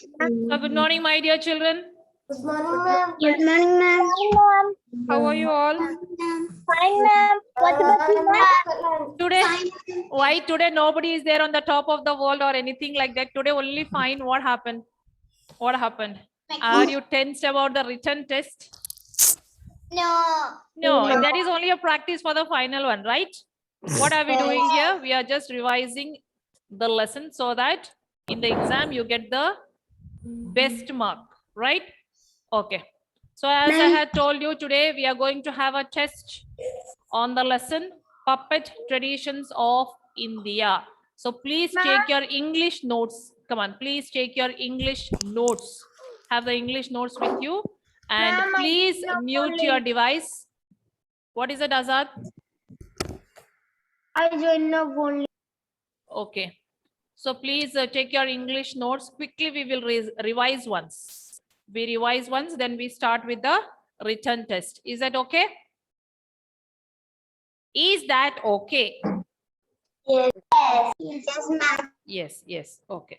So good morning, my dear children. Good morning, ma'am. Good morning, ma'am. How are you all? Fine, ma'am. What about you, ma'am? Today, why today nobody is there on the top of the world or anything like that? Today only fine. What happened? What happened? Are you tensed about the written test? No. No, that is only a practice for the final one, right? What are we doing here? We are just revising the lesson so that in the exam you get the best mark, right? Okay. So as I had told you, today we are going to have a test on the lesson Puppet Traditions of India. So please take your English notes. Come on, please take your English notes. Have the English notes with you. And please mute your device. What is it, Azad? I joined now only. Okay. So please take your English notes. Quickly we will revise once. We revise once, then we start with the written test. Is that okay? Is that okay? Yes. Yes, ma'am. Yes. Okay.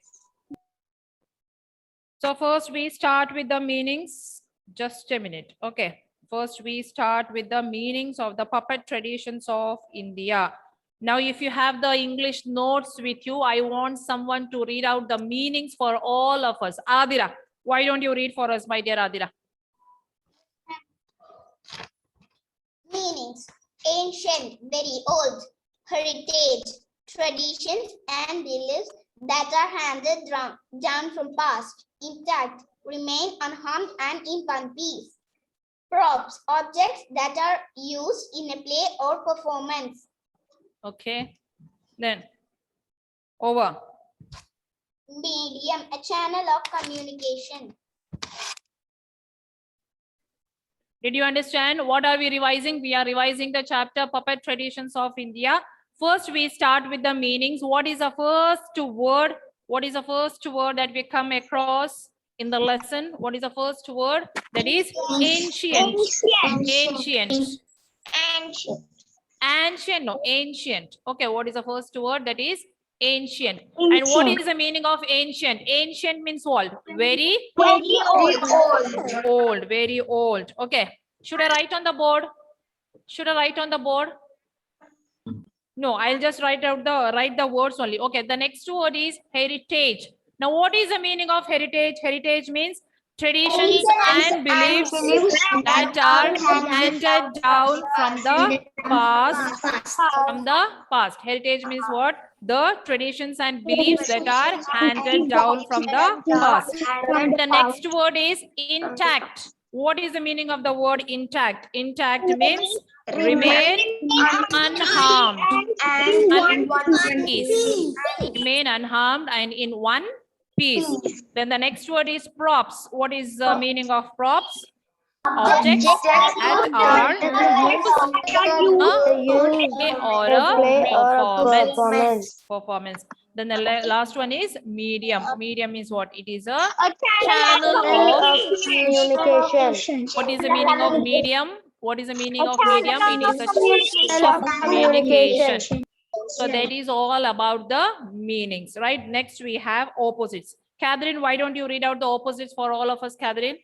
So first we start with the meanings. Just a minute. Okay. First we start with the meanings of the puppet traditions of India. Now, if you have the English notes with you, I want someone to read out the meanings for all of us. Adira, why don't you read for us, my dear Adira? Meanings: ancient, very old; heritage, traditions and beliefs that are handed down from past, intact, remain unharmed and in one piece. Props, objects that are used in a play or performance. Okay. Then, over. Medium, a channel of communication. Did you understand? What are we revising? We are revising the chapter Puppet Traditions of India. First, we start with the meanings. What is the first word? What is the first word that we come across in the lesson? What is the first word? That is ancient. Ancient, no, ancient. Okay, what is the first word? That is ancient. And what is the meaning of ancient? Ancient means what? Very old. old, very old. Okay. Should I write on the board? Should I write on the board? No, I'll just write the words only. Okay. The next word is heritage. Now, what is the meaning of heritage? Heritage means traditions and beliefs that are handed down from the past. Heritage means what? The traditions and beliefs that are handed down from the past. The next word is intact. What is the meaning of the word intact? Intact means remain unharmed and peace. Remain unharmed and in one piece. Then the next word is props. What is the meaning of props? Objects that are play or a performance. Then the last one is medium. Medium means what? It is a channel of Communication. What is the meaning of medium? What is the meaning of medium? It is a channel of communication. So that is all about the meanings, right? Next we have opposites. Catherine, why don't you read out the opposites for all of us, Catherine?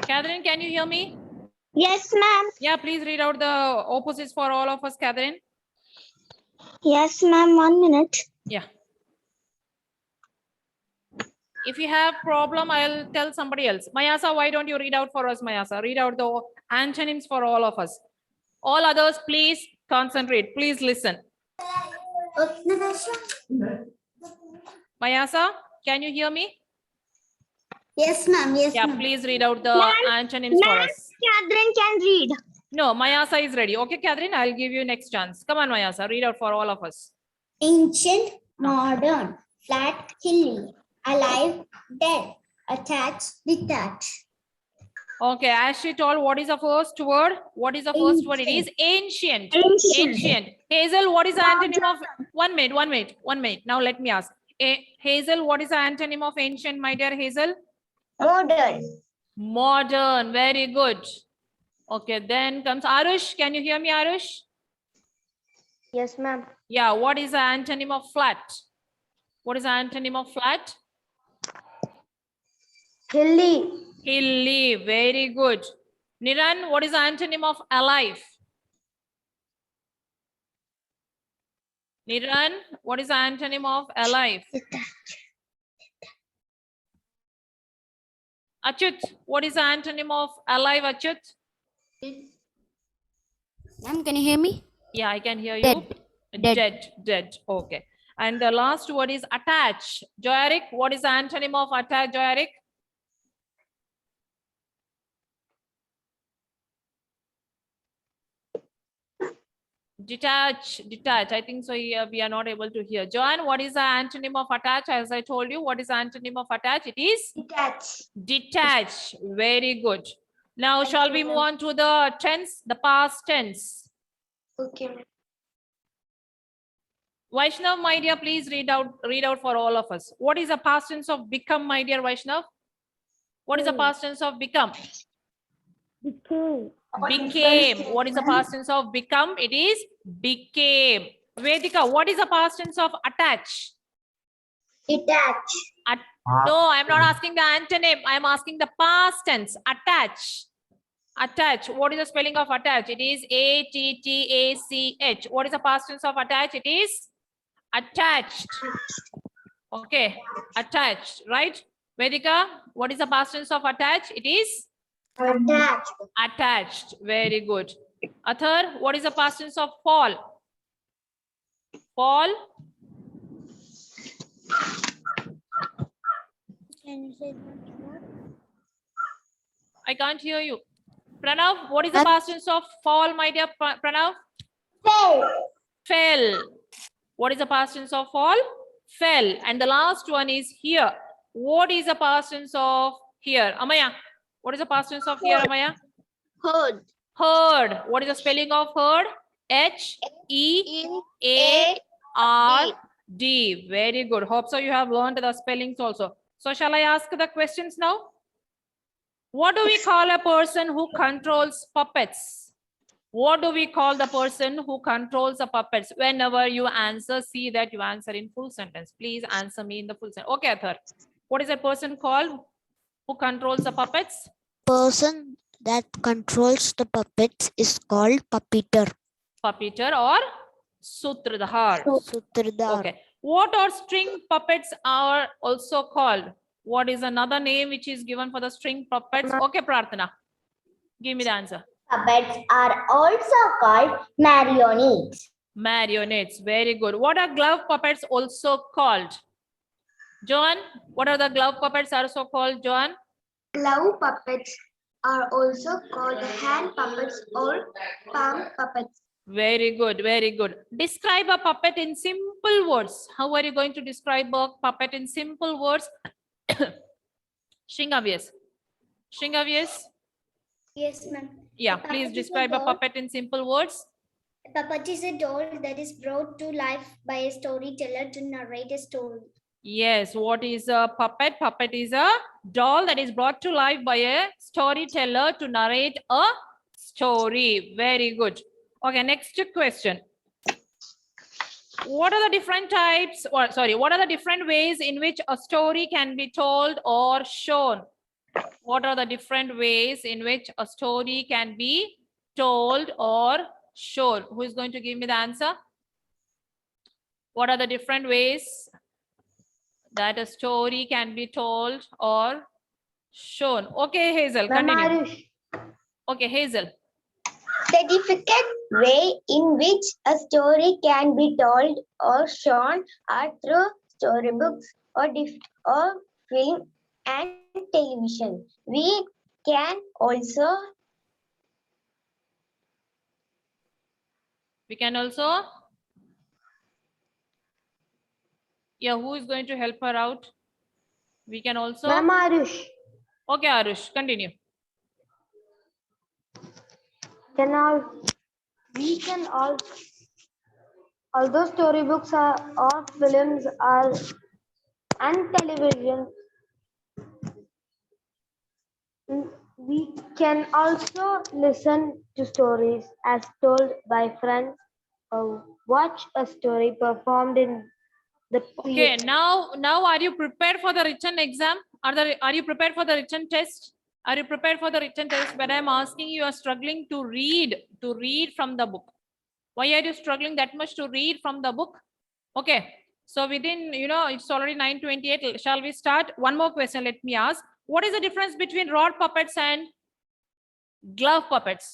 Catherine, can you hear me? Yes, ma'am. Yeah, please read out the opposites for all of us, Catherine. Yes, ma'am. 1 minute. Yeah. If you have problem, I'll tell somebody else. Mayasa, why don't you read out for us, Mayasa? Read out the antonyms for all of us. All others, please concentrate. Please listen. Mayasa, can you hear me? Yes, ma'am. Yes, Yeah, ma'am. please read out the antonyms for us. Catherine can read. No, Mayasa is ready. Okay, Catherine, I'll give you next chance. Come on, Mayasa, read out for all of us. Ancient, modern, flat, hilly, alive, dead, attached, detached. Okay, as she told, what is the first word? What is the first word? It is ancient. Ancient. Hazel, what is the antonym of... One minute. Now let me ask. Hazel, what is the antonym of ancient, my dear Hazel? Modern. Modern. Very good. Okay, then comes Arush. Can you hear me, Arush? Yes, ma'am. Yeah, what is the antonym of flat? What is the antonym of flat? Hilly. Hilly, very good. Niran, what is the antonym of alive? Niran, what is the antonym of alive? Achut, what is the antonym of alive, Achut? Ma'am, can you hear me? Yeah, I can hear you. Dead. Dead. Dead, dead. Okay. And the last word is attach. Joyaric, what is the antonym of attach, Joyaric? Detach, detach. I think so. Yeah, we are not able to hear. Joanne, what is the antonym of attach? As I told you, what is the antonym of attach? It is Detach. detach. Very good. Now, Thank shall you, we move ma'am. on to the tense, the past tense? Okay, ma'am. Vaishnav, my dear, please read out for all of us. What is the past tense of become, my dear Vaishnav? What is the past tense of become? Became. Became. What is the past tense of become? It is became. Vedika, what is the past tense of attach? Detach. No, I'm not asking the antonym. I'm asking the past tense. Attach. Attach. What is the spelling of attach? It is A-T-T-A-C-H. What is the past tense of attach? It is attached. Okay. Attached, right? Vedika, what is the past tense of attach? It is Attached. attached. Very good. Athar, what is the past tense of fall? Fall. Can you say I can't hear you. Pranav, what is the past tense of fall, my dear Pranav? Fell. Fell. What is the past tense of fall? Fell. And the last one is here. What is the past tense of here? Amaya, what is the past tense of here, Amaya? Heard. Heard. What is the spelling of heard? H-E-A-R-D. Very good. Hope so you have learned the spellings also. So shall I ask the questions now? What do we call a person who controls puppets? What do we call the person who controls the puppets? Whenever you answer, see that you answer in full sentence. Please answer me in the full sentence. Okay, Athar. What is a person called who controls the puppets? person that controls the puppets is called puppeteer. Puppeteer or sutradhar. Sutradhar. Okay. What are string puppets are also called? What is another name which is given for the string puppets? Okay, Prarthana. Give me the answer. Puppets are also called marionettes. Marionettes. Very good. What are glove puppets also called? John, what are the glove puppets also called, John? Glove puppets are also called hand puppets or palm puppets. Very good. Very good. Describe a puppet in simple words. How are you going to describe a puppet in simple words? Shingavyas. Shingavyas. Yes, ma'am. Yeah, A puppet please is a describe a doll. puppet in simple words. A puppet is a doll that is brought to life by a storyteller to narrate a story. Yes, what is a puppet? Puppet is a doll that is brought to life by a storyteller to narrate a story. Very good. Okay, next question. What are the different types, or sorry, what are the different ways in which a story can be told or shown? What are the different ways in which a story can be told or shown? Who is going to give me the answer? What are the different ways that a story can be told or shown? Okay, Hazel, continue. Okay, Hazel. The difficult way in which a story can be told or shown are through storybooks or film and television. We can also Yeah, who is going to help her out? We can also. Ma'am Arush, Okay, Arush, continue. we can all although storybooks or films are and television, we can also listen to stories as told by friends or watch a story performed in the Okay, now are you prepared for the written exam? Are you prepared for the written test? Are you prepared for the written test? When I'm asking you are struggling to read from the book. Why are you struggling that much to read from the book? Okay, so within, it's already 9:28. Shall we start? One more question let me ask. What is the difference between rod puppets and glove puppets?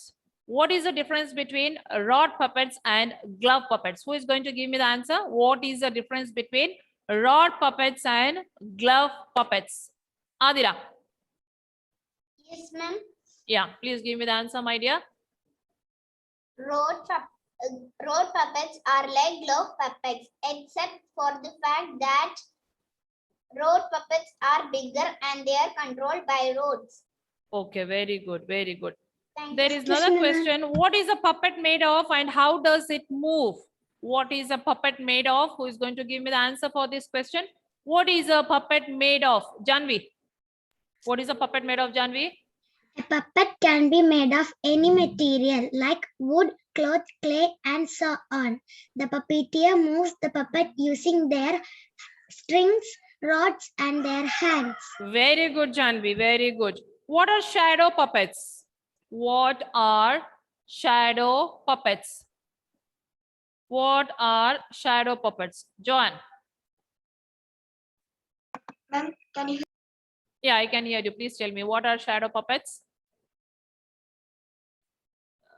What is the difference between rod puppets and glove puppets? Who is going to give me the answer? What is the difference between rod puppets and glove puppets? Adira. Yes, ma'am. Yeah, please give me the answer, my dear. Road puppets are like glove puppets, except for the fact that road puppets are bigger and they are controlled by roads. Okay, very good, very good. Thank There you. is another question. What is a puppet made of and how does it move? What is a puppet made of? Who is going to give me the answer for this question? What is a puppet made of? Janvi. What is a puppet made of, Janvi? A puppet can be made of any material like wood, cloth, clay, and so on. The puppeteer moves the puppet using their strings, rods, and their hands. Very good, Janvi. Very good. What are shadow puppets? What are shadow puppets? What are shadow puppets? Joan. Ma'am, can you? Yeah, I can hear you. Please tell me, what are shadow puppets?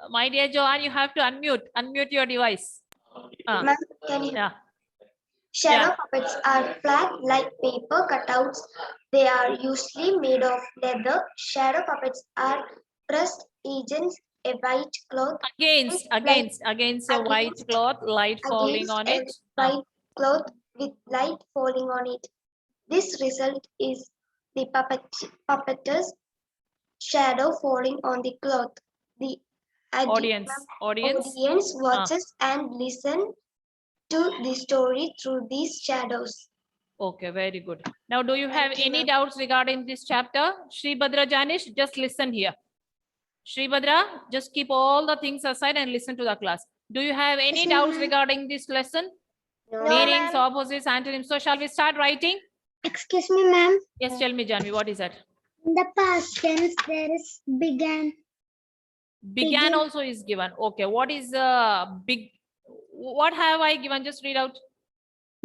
My dear Joan, you have to unmute your device. Ma'am, can you? Yeah. Shadow Yeah. puppets are flat like paper cutouts. They are usually made of leather. Shadow puppets are pressed against a white cloth. Against a white Against- cloth, light falling Against on a it. white cloth with light falling on it. This result is the puppet's shadow falling on the cloth. The Audience. audience watches and listens to the story through these shadows. Okay, very good. Now, do you have Thank you, any ma'am. doubts regarding this chapter? Shri Badra Janish, just listen here. Shri Badra, just keep all the things aside and listen to the class. Do you have any Yes, doubts ma'am. regarding this lesson? No, Meanings, ma'am. opposites, antonyms. So, shall we start writing? Excuse me, ma'am. Yes, tell me, Janvi, what is that? In the past tense, there is began. Began Begin. also is given. Okay, what is big? What have I given? Just read out.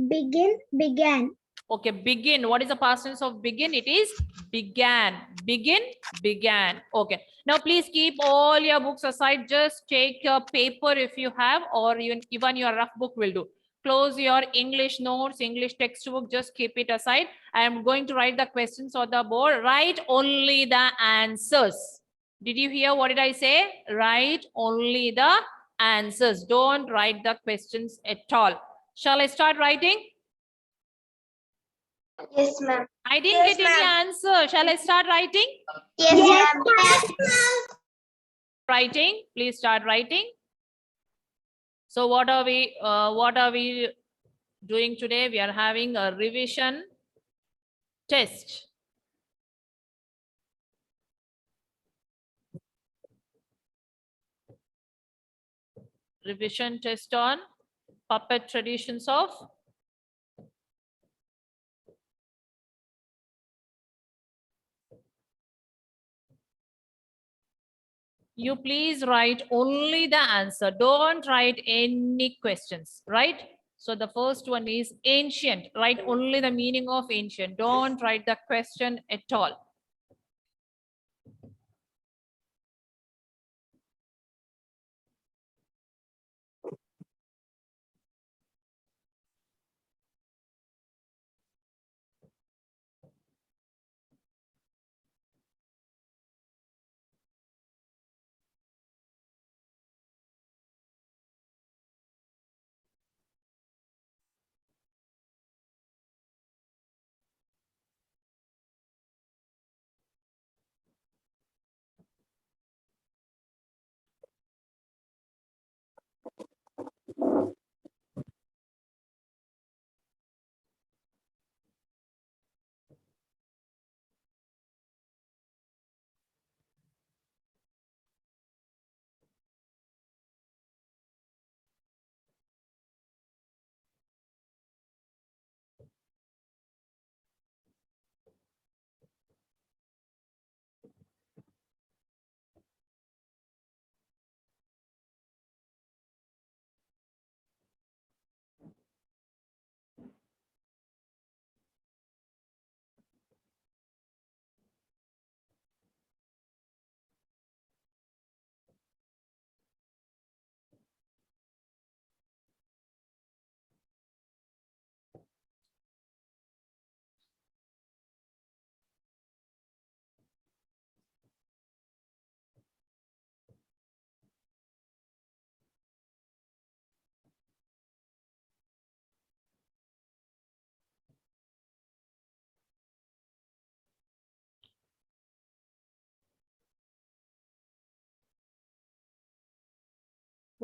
Begin, began. Okay, begin. What is the past tense of begin? It is began. Begin, began. Okay. Now, please keep all your books aside. Just take your paper if you have, or even your rough book will do. Close your English notes, English textbook. Just keep it aside. I am going to write the questions on the board. Write only the answers. Did you hear what did I say? Write only the answers. Don't write the questions at all. Shall I start writing? Yes, ma'am. I didn't get any answer. Shall I start writing? Yes, ma'am. Writing. Please start writing. So what are we doing today? We are having a revision test. Revision test on puppet traditions of you. Please write only the answer. Don't write any questions, right? So the first one is ancient. Write only the meaning of ancient. Don't write the question at all.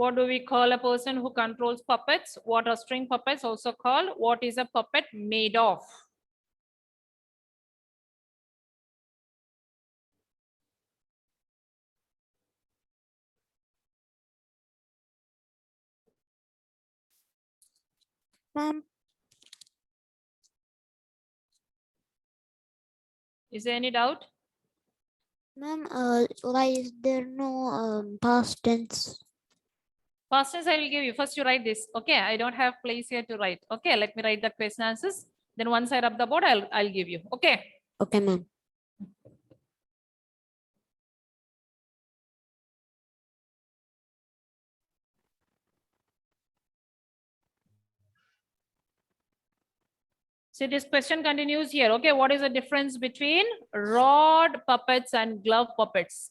What do we call a person who controls puppets? What are string puppets also called? What is a puppet made of? Ma'am, Is there any doubt? ma'am, why is there no past tense? Past tense I will give you. First you write this. Okay, I don't have place here to write. Okay, let me write the question answers. Then once I rub the board, I'll give you. Okay. Okay, ma'am. So this question continues here. Okay, what is the difference between rod puppets and glove puppets?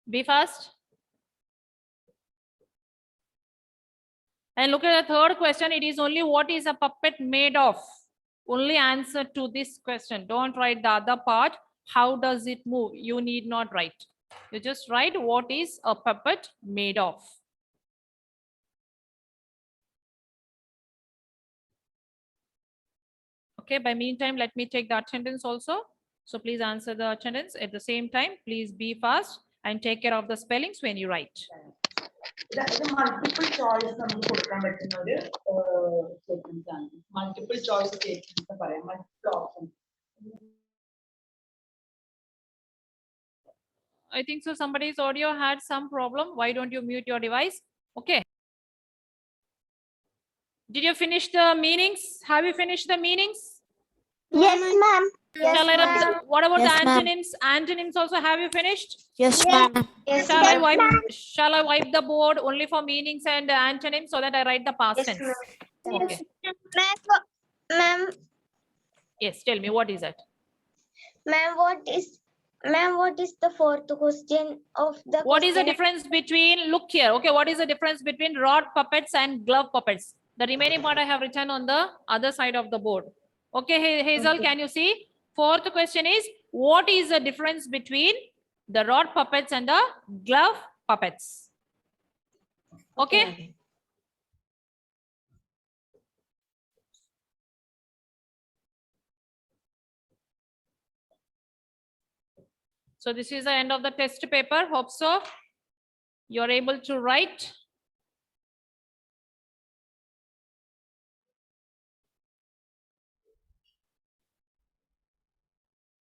Be fast. And look at the third question. It is only what is a puppet made of? Only answer to this question. Don't write the other part. How does it move? You need not write. You just write what is a puppet made of. Okay, by meantime, let me take the attendance also. So please answer the attendance at the same time. Please be fast and take care of the spellings when you write. Multiple choice നമുക്ക് കൊടുക്കാൻ പറ്റുന്ന ഒരു statements ആണ്. Multiple choice statements പറയാം. Multiple option. I think so somebody's audio had some problem. Why don't you mute your device? Okay. Did you finish the meanings? Have you finished the meanings? Yes, ma'am. Shall I rub the, what about Yes, the ma'am. antonyms? Antonyms also have you finished? Yes, ma'am. Yes, Shall I wipe the board only for meanings and antonyms so that I write the past Yes, tense? Okay. Ma'am, Yes, tell me what is that? ma'am, what is the fourth question of the What is the question? difference between, look here, okay, what is the difference between rod puppets and glove puppets? The remaining part I have written on the other side of the board. Okay, Hazel, Okay. can you see? Fourth question is, what is the difference between the rod puppets and the glove puppets? Okay. So this is the end of the test paper. Hope so. You're able to write.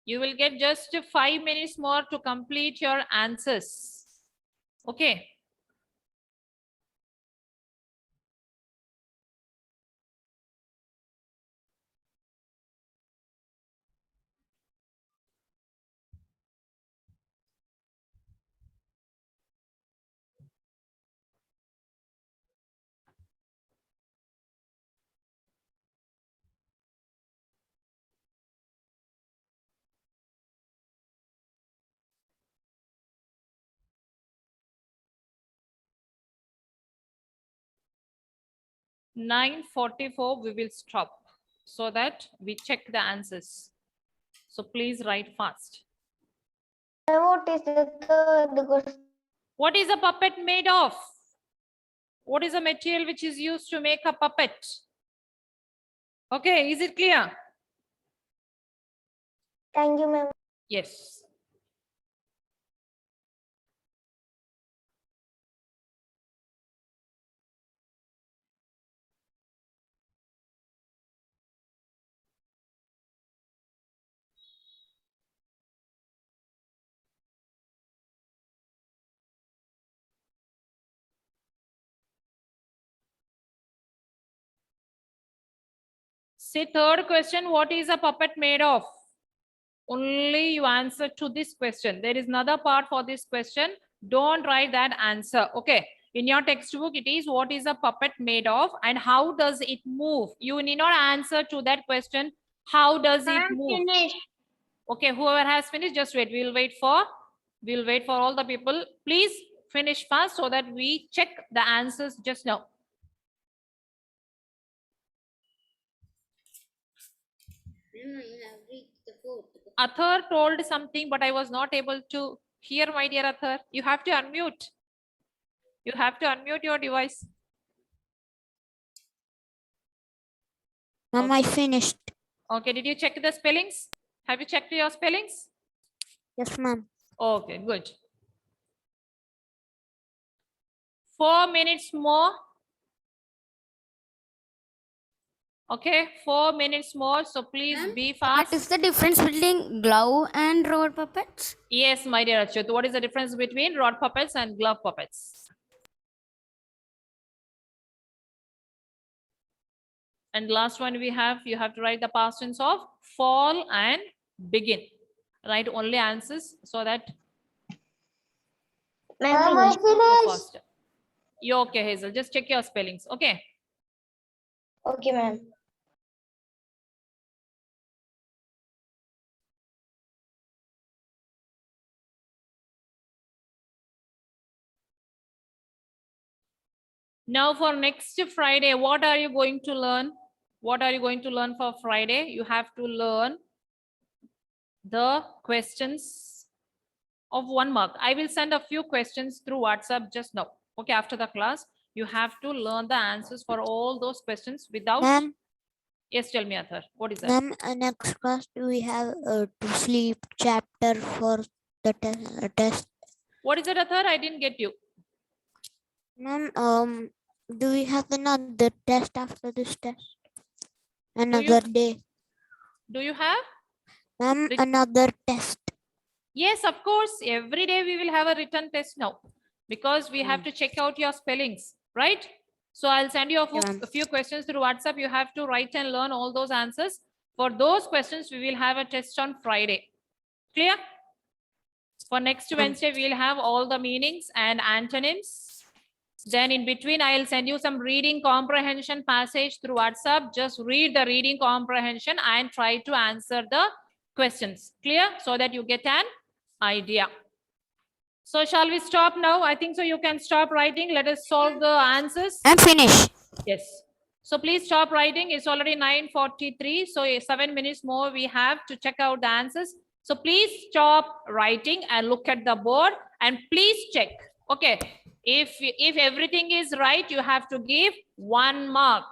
You will get just 5 minutes more to complete your answers. Okay. (9:44) we will stop so that we check the answers. So please write fast. What is the third question? What is a puppet made of? What is the material which is used to make a puppet? Okay, is it clear? Thank you, ma'am. Yes. Say third question, what is a puppet made of? Only you answer to this question. There is another part for this question. Don't write that answer. Okay. In your textbook, it is what is a puppet made of and how does it move? You need not answer to that question. How does it move? Okay, whoever has finished, just wait. We'll wait for all the people. Please finish fast so that we check the answers just now. Athar told something, but I was not able to hear, my dear Athar. You have to unmute. You have to unmute your device. Ma'am, I finished. Okay, did you check the spellings? Have you checked your spellings? Yes, ma'am. Okay, good. 4 minutes more. Okay, 4 minutes more. So please be fast. What is the difference between glove and road puppets? Yes, my dear Achyut. What is the difference between rod puppets and glove puppets? And last one we have, you have to write the past tense of fall and begin. Write only answers so that Ma'am, I I you go finished. faster. You okay, Hazel? Just check your spellings. Okay. Okay, ma'am. Now for next Friday, what are you going to learn? What are you going to learn for Friday? You have to learn the questions of 1 mark. I will send a few questions through WhatsApp just now. Okay, after the class, you have to learn the answers for all those questions without. Ma'am, Yes, tell me, Athar. What is that? ma'am, next class do we have to sleep chapter for the test? What is it, Athar? I didn't get you. Ma'am, do we have another test after this test? Another day. Do you have? Ma'am, Did- another test. Yes, of course. Every day we will have a written test now because we have to check out your spellings, right? So I'll send you a few questions through WhatsApp. You have to write and learn all those answers. For those questions, we will have a test on Friday. Clear? For next Wednesday, we'll have all the meanings and antonyms. Then in between, I'll send you some reading comprehension passage through WhatsApp. Just read the reading comprehension and try to answer the questions. Clear? So that you get an idea. So shall we stop now? I think so you can stop writing. Let us solve the answers. I'm finished. Yes. So please stop writing. It's already 9:43. So 7 minutes more we have to check out the answers. So please stop writing and look at the board and please check. Okay. If everything is right, you have to give 1 mark.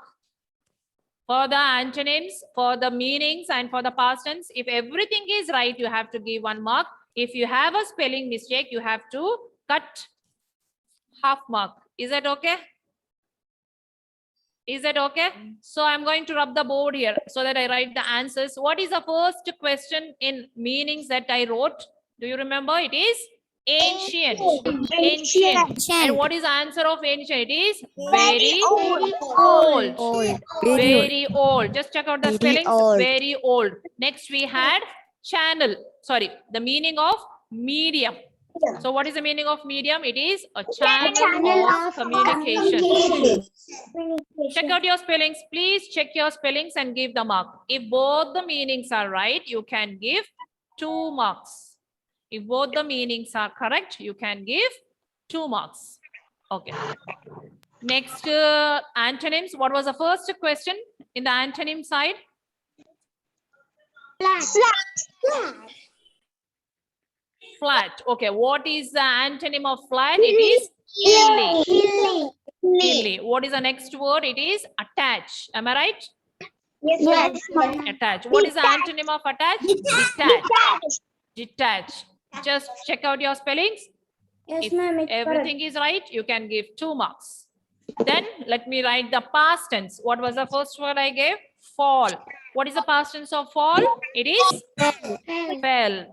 For the antonyms, for the meanings and for the past tense, if everything is right, you have to give 1 mark. If you have a spelling mistake, you have to cut half mark. Is that okay? Is that okay? So I'm going to rub the board here so that I write the answers. What is the first question in meanings that I wrote? Do you remember? It is ancient. Ancient. And what is the answer of ancient? It is very old. Very old. Just check out the Very spellings. old. Very old. Next we had channel. Sorry, the meaning of medium. So what is the meaning of medium? It is a channel of communication. Check out your spellings. Please check your spellings and give the mark. If both the meanings are right, you can give 2 marks. If both the meanings are correct, you can give 2 marks. Okay. Next, antonyms. What was the first question in the antonym side? Flat. Okay. What is the antonym of flat? It is hilly. Hilly. What is the next word? It is attach. Am I right? Yes. Attach. What is the antonym of attach? Detach. Detach. Just check out your spellings. If everything is right, you can give 2 marks. Then let me write the past tense. What was the first word I gave? Fall. What is the past tense of fall? It is fell.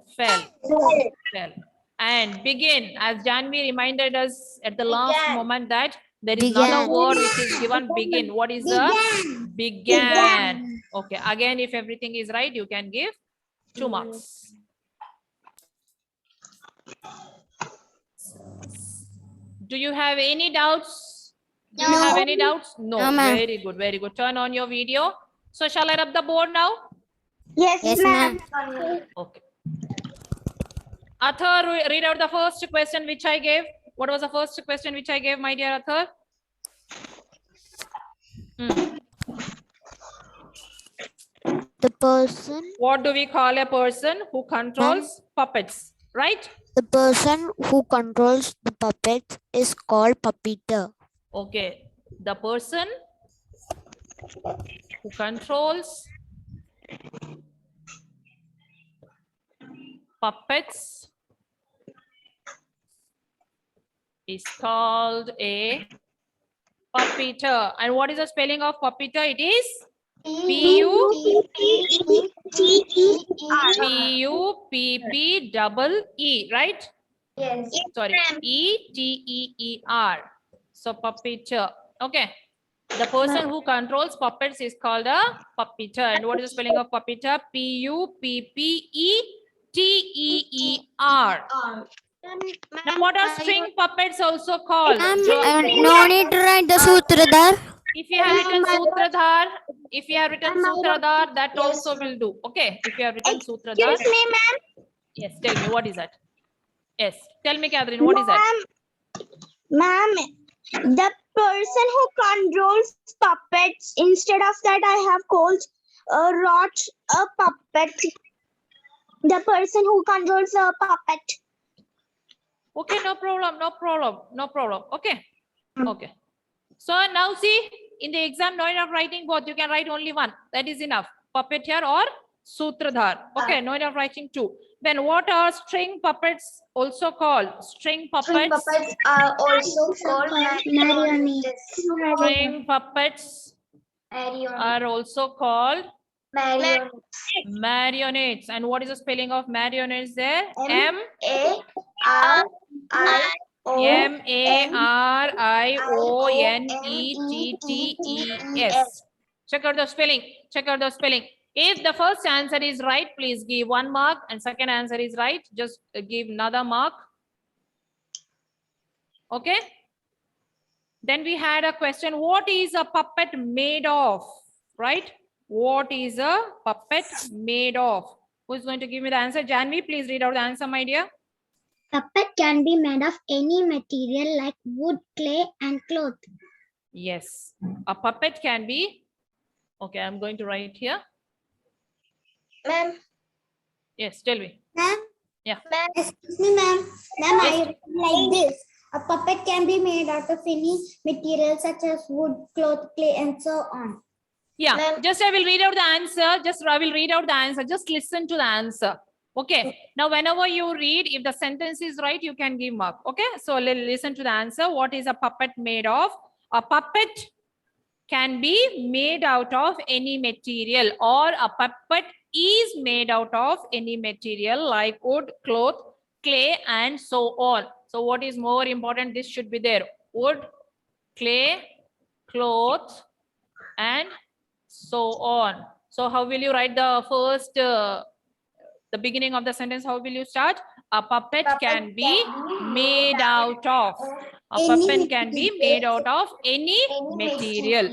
And begin, as Janvi reminded us at the last moment that there is another word which is given, begin. What is the began? Okay, again, if everything is right, you can give 2 marks. Do you have any doubts? Do you have any doubts? No. No, ma'am. Very good, very good. Turn on your video. So shall I rub the board now? Yes, ma'am. Okay. Athar, read out the first question which I gave. What was the first question which I gave, my dear Athar? The person, What do we call a person who controls puppets, right? the person who controls the puppets is called puppeteer. Okay. The person who controls puppets is called a puppeteer. And what is the spelling of puppeteer? It is P-U-P-P-E, right? Yes. Sorry, E-T-E-E-R. So puppeteer. Okay. The person who controls puppets is called a puppeteer. And what is the spelling of puppeteer? P-U-P-P-E-T-E-E-R. Now, what are string puppets also called? Ma'am, Jo- no need to write the Sutradhar. If you have written Sutradhar, that also will do. Okay. If you have written Sutradhar. Excuse me, ma'am. Yes, tell me, what is that? Yes, tell me, Catherine, what is that? Ma'am, the person who controls puppets, instead of that, I have called Rot a puppet. The person who controls a puppet. Okay, no problem. Okay. Okay. So now see, in the exam, no enough writing both. You can write only one. That is enough. Puppeteer or Sutradhar. Okay, no enough writing two. Then what are string puppets also called? String String puppets. puppets are also called marionettes. String puppets are also called marionettes. And what is the spelling of marionettes there? M-A-R-I-O-N-E-T-T-E-S. Check out the spelling. If the first answer is right, please give 1 mark, and second answer is right, just give another mark. Okay. Then we had a question, what is a puppet made of? Right? What is a puppet made of? Who is going to give me the answer? Janvi, please read out the answer, my dear. Puppet can be made of any material like wood, clay, and cloth. Yes. A puppet can be. Okay, I'm going to write here. Ma'am, Yes, tell me. Ma'am. Yeah. Ma'am, excuse me, ma'am. Ma'am, I write like this. A puppet can be made out of any material such as wood, cloth, clay, and so on. Yeah, Ma'am. just I will read out the answer. I will read out the answer. Just listen to the answer. Okay. Now, whenever you read, if the sentence is right, you can give mark. Okay. So listen to the answer. What is a puppet made of? A puppet can be made out of any material, or a puppet is made out of any material like wood, cloth, clay, and so on. So what is more important? This should be there. Wood, clay, cloth, and so on. So how will you write the first, the beginning of the sentence? How will you start? A puppet can be made out of. A puppet can be made out of any material.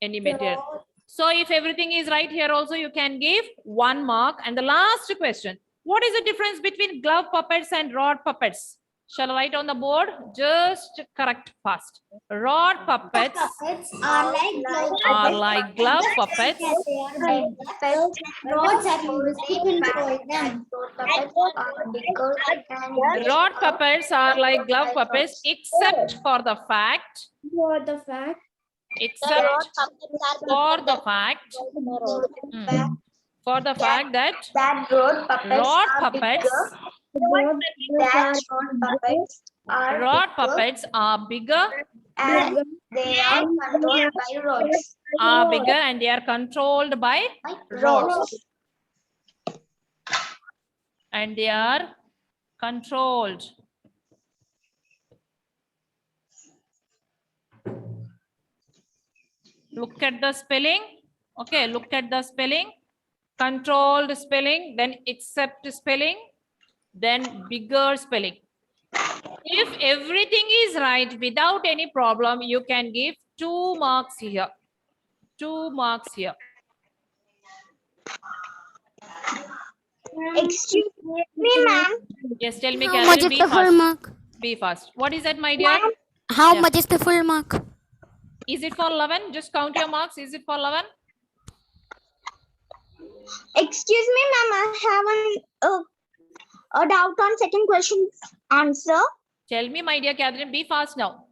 Any material. So if everything is right here also, you can give 1 mark. And the last question, what is the difference between glove puppets and rod puppets? Shall I write on the board? Just correct fast. Rod puppets are like glove puppets. Rods are used to control them. Rod puppets are like glove puppets, except for the fact. Except for the fact. For the fact that rod puppets are bigger. and they are controlled by rods. Are bigger and they are controlled by rods. And they are controlled. Look at the spelling. Okay, look at the spelling. Controlled spelling, then except spelling, then bigger spelling. If everything is right without any problem, you can give 2 marks here. 2 marks here. Excuse me, ma'am. Yes, tell me, How much Catherine, is be the full fast. mark? Be fast. What is that, my dear? How Yeah. much is the full mark? Is it for 11? Just count your marks. Is it for 11? Excuse me, ma'am. I have a doubt on second question answer. Tell me, my dear Catherine, be fast now.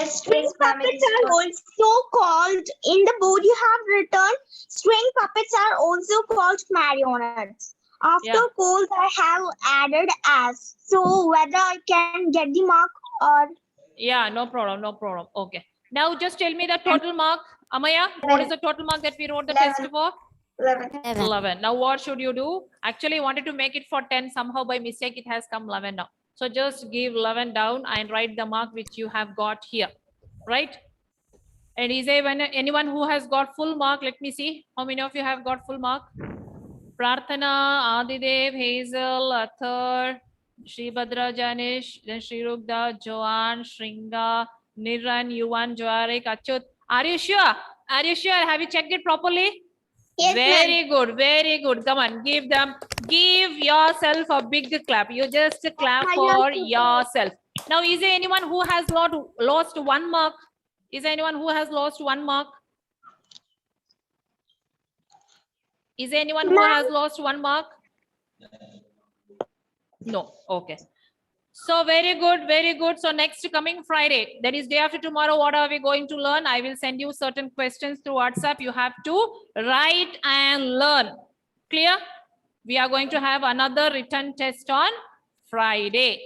String puppets are also called, in the board you have written, string puppets are also called marionettes. After Yeah. calls I have added as. So whether I can get the mark or Yeah, no problem, no problem. Okay. Now just tell me the total mark. Amaya, what is the total mark that we wrote the test for? 11. Now what should you do? Actually, I wanted to make it for 10. Somehow by mistake, it has come 11 now. So just give 11 down and write the mark which you have got here. Right? And is there anyone who has got full mark? Let me see. How many of you have got full mark? Prarthana, Adidev, Hazel, Athar, Shribhadra, Janish, then Shrurugda, Joanne, Shringa, Niran, Yuvan, Joarik, Achut. Are you sure? Are you sure? Have you checked it properly? Yes, Very good, very good. Come on, give yourself a big clap. You just clap for yourself. Now, is there anyone who has lost 1 mark? Is there anyone who has lost 1 mark? Is there anyone who has lost 1 mark? No. Okay. So very good, very good. So next coming Friday, that is day after tomorrow, what are we going to learn? I will send you certain questions through WhatsApp. You have to write and learn. Clear? We are going to have another written test on Friday.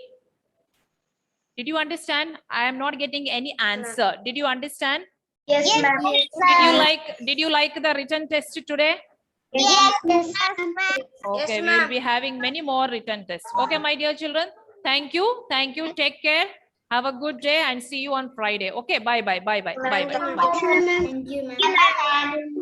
Did you understand? I am not getting any answer. Did you understand? yes, ma'am. Did you like the written test today? Yes, Okay, we will be having many more written tests. Okay, my dear children. Thank you. Thank you. Take care. Have a good day and see you on Friday. Okay, bye bye. Bye bye. Bye bye. Thank you, ma'am.